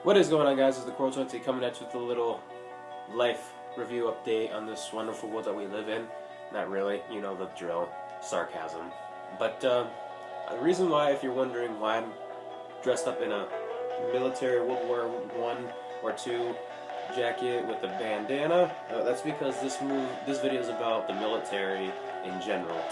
What is going on, guys? It's the Coral20 coming at you with a little life review update on this wonderful world that we live in. Not really, you know the drill, sarcasm. But the reason why, if you're wondering why I'm dressed up in a military World War One or Two jacket with a bandana, that's because this video is about the military in general.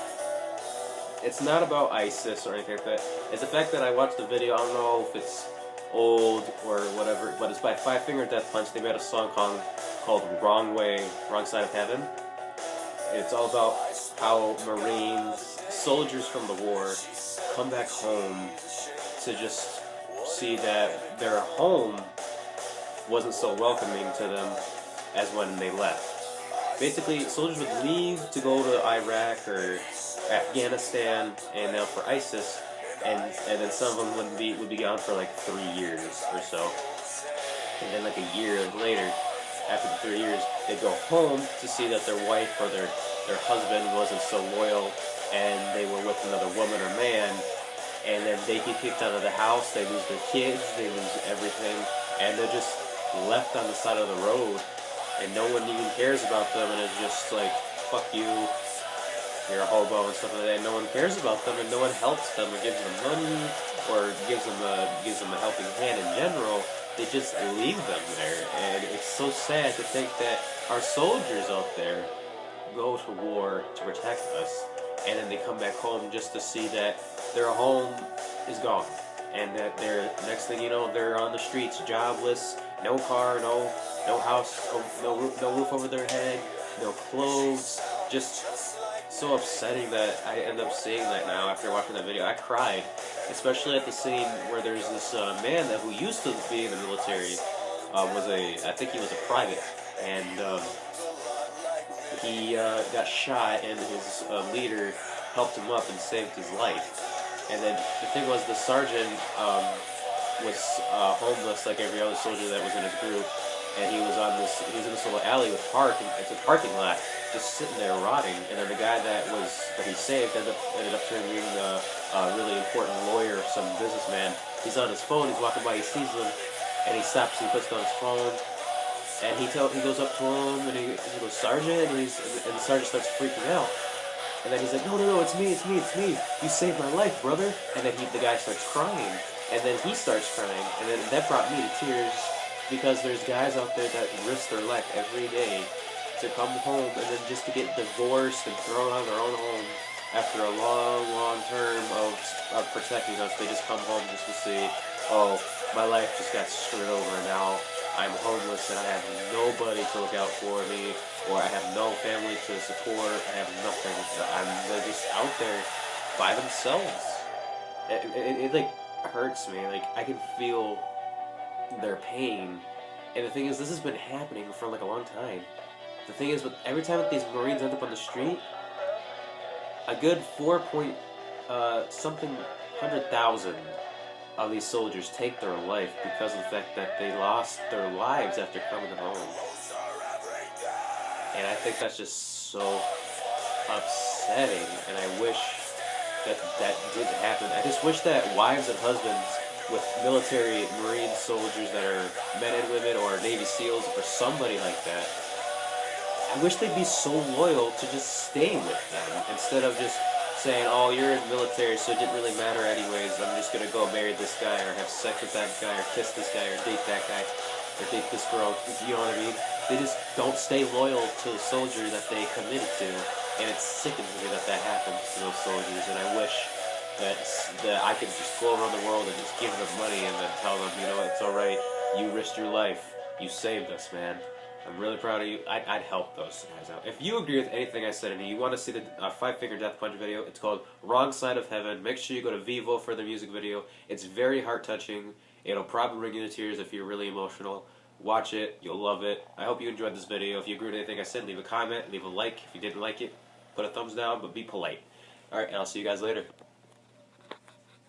It's not about ISIS or anything like that. It's the fact that I watched the video. I don't know if it's old or whatever, but it's by Five Finger Death Punch. They made a song called Wrong Way, Wrong Side of Heaven. It's all about how Marines, soldiers from the war, come back home to just see that their home wasn't so welcoming to them as when they left. Basically, soldiers would leave to go to Iraq or Afghanistan and now for ISIS, and then some of them would be gone for like 3 years or so. And then like a year later, after the 3 years, they'd go home to see that their wife or their husband wasn't so loyal and they were with another woman or man, and then they get kicked out of the house, they lose their kids, they lose everything, and they're just left on the side of the road, and no one even cares about them, and it's just like, fuck you, you're a hobo and stuff like that. No one cares about them, and no one helps them or gives them money or gives them a helping hand in general. They just leave them there, and it's so sad to think that our soldiers out there go to war to protect us, and then they come back home just to see that their home is gone, and that they're, next thing you know, they're on the streets, jobless, no car, no house, no roof over their head, no clothes, just so upsetting that I end up seeing that now after watching that video. I cried, especially at the scene where there's this man that who used to be in the military, I think he was a private, and he got shot, and his leader helped him up and saved his life. And then the thing was, the sergeant was homeless like every other soldier that was in his group, and he was in this little alley with it's a parking lot, just sitting there rotting. And then the guy that he saved ended up turning being a really important lawyer, some businessman. He's on his phone, he's walking by, he sees him, and he stops, he puts down his phone, and he goes up to him, and he goes, "Sergeant," and the sergeant starts freaking out. And then he's like, no, it's me, you saved my life, brother. And then the guy starts crying, and then he starts crying, and then that brought me to tears, because there's guys out there that risk their life every day to come home, and then just to get divorced and thrown out of their own home after a long term of protecting us. They just come home just to see, oh, my life just got screwed over, and now I'm homeless and I have nobody to look out for me, or I have no family to support, I have nothing. They're just out there by themselves. It like hurts me. Like, I can feel their pain. And the thing is, this has been happening for like a long time. The thing is, every time that these Marines end up on the street, a good 4-something hundred thousand of these soldiers take their life because of the fact that they lost their lives after coming home. And I think that's just so upsetting, and I wish that didn't happen. I just wish that wives and husbands with military Marine soldiers that are men and women, or Navy SEALs, or somebody like that, I wish they'd be so loyal to just stay with them, instead of just saying, oh, you're in the military, so it didn't really matter anyways, I'm just gonna go marry this guy, or have sex with that guy, or kiss this guy, or date that guy, or date this girl, you know what I mean? They just don't stay loyal to the soldier that they committed to, and it sickens me that happens to those soldiers, and I wish that I could just go around the world and just give them money and then tell them, you know, it's alright, you risked your life, you saved us, man. I'm really proud of you. I'd help those guys out. If you agree with anything I said and you want to see the Five Finger Death Punch video, it's called Wrong Side of Heaven. Make sure you go to Vivo for the music video. It's very heart-touching. It'll probably bring you to tears if you're really emotional. Watch it. You'll love it. I hope you enjoyed this video. If you agree with anything I said, leave a comment, leave a like. If you didn't like it, put a thumbs down, but be polite. Alright, and I'll see you guys later.